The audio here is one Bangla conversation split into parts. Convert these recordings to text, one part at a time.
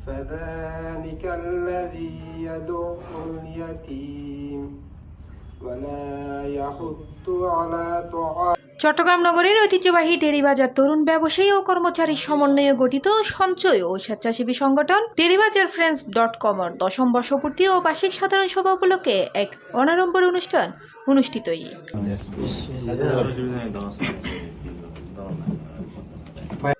فذلك الذي يدعو اليتيم ولا يحض على طعام। চট্টগ্রাম নগরের ঐতিহ্যবাহী ডেরিবাজার তরুণ ব্যবসায়ী ও কর্মচারী সমন্বয়ে গঠিত সঞ্চয় ও স্বেচ্ছাসেবী সংগঠন ডেরিবাজার friends.com এর 10ম বর্ষপূর্তি ও বার্ষিক সাধারণ সভা উপলক্ষে এক অনাড়ম্বর অনুষ্ঠান অনুষ্ঠিত।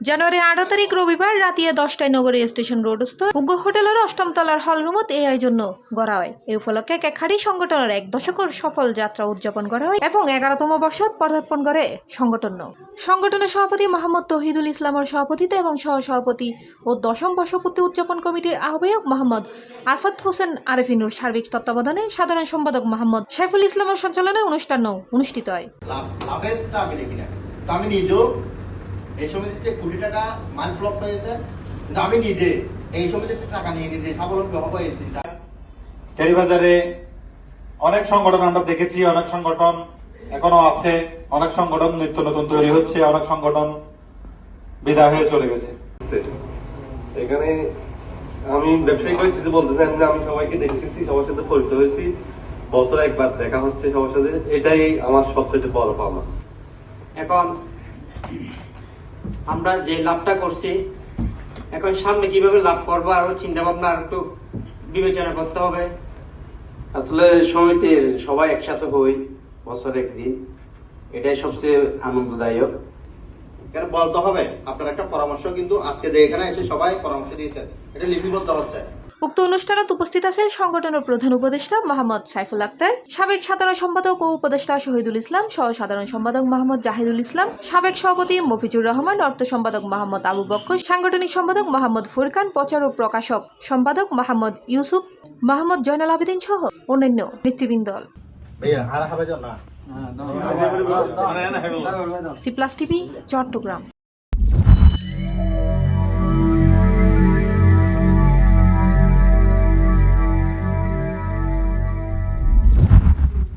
জানুয়ারি 8 তারিখ রবিবার রাতে 10টায় নগরী স্টেশন রোডস্থ উগ্র হোটেলের 8ম তলার হলরুমত এই আয়োজন করা হয়। এই উপলক্ষে কেখাড়ি সংগঠনের 1 দশকের সফল যাত্রা উদযাপন করা হয় এবং 11তম বর্ষত পদার্পণ করে সংগঠনের সভাপতি মোহাম্মদ তৌহিদুল ইসলামের সভাপতিত্বে এবং সহসভাপতি ও 10ম বর্ষপূর্তি উদযাপন কমিটির আহ্বায়ক মোহাম্মদ আরফাত হোসেন আরেফিনুর সার্বিক তত্ত্বাবধানে সাধারণ সম্পাদক মোহাম্মদ সাইফুল ইসলামের সঞ্চালনায় অনুষ্ঠান অনুষ্ঠিত হয়। আমি নিজেও এই সমিতিতে কোটি টাকা মান ফ্লপ হয়েছে, কিন্তু আমি নিজে এই সমিতিতে টাকা নিয়ে নিজে স্বাবলম্বী হয়েছি। ডেরিবাজারে অনেক সংগঠন আমরা দেখেছি, অনেক সংগঠন এখনো আছে, অনেক সংগঠন নিত্য নতুন তৈরি হচ্ছে, অনেক সংগঠন বিদায় হয়ে চলে গেছে। এখানে আমি ব্যবসায়িক পরিস্থিতি বলতেছেন যে আমি সবাইকে দেখতেছি, সবার সাথে পরিচয় হয়েছি, বছরে একবার দেখা হচ্ছে সবার সাথে, এটাই আমার সবচেয়ে বড় পাওনা। এখন আমরা যে লাভটা করছি, এখন সামনে কিভাবে লাভ করবো আরো চিন্তা ভাবনা আর একটু বিবেচনা করতে হবে। আসলে সমিতির সবাই একসাথে হই বছরে একদিন, এটাই সবচেয়ে আনন্দদায়ক। এখানে বলতে হবে আপনার একটা পরামর্শ, কিন্তু আজকে যে এখানে এসে সবাই পরামর্শ দিয়েছেন, এটা লিপিবদ্ধ হচ্ছে। উক্ত অনুষ্ঠানে উপস্থিত আছেন সংগঠনের প্রধান উপদেষ্টা মোহাম্মদ সাইফুল আক্তার, সাবেক সাধারণ সম্পাদক ও উপদেষ্টা শহীদুল ইসলাম, সহ সাধারণ সম্পাদক মোহাম্মদ জাহিদুল ইসলাম, সাবেক সভাপতি মফিজুর রহমান, অর্থ সম্পাদক মোহাম্মদ আবু বক্কর, সাংগঠনিক সম্পাদক মোহাম্মদ ফুরকান, প্রচার ও প্রকাশক সম্পাদক মোহাম্মদ ইউসুফ, মোহাম্মদ জয়নাল আবেদিন সহ অন্যান্য নেতৃবৃন্দ। C plus TV, Chittagong.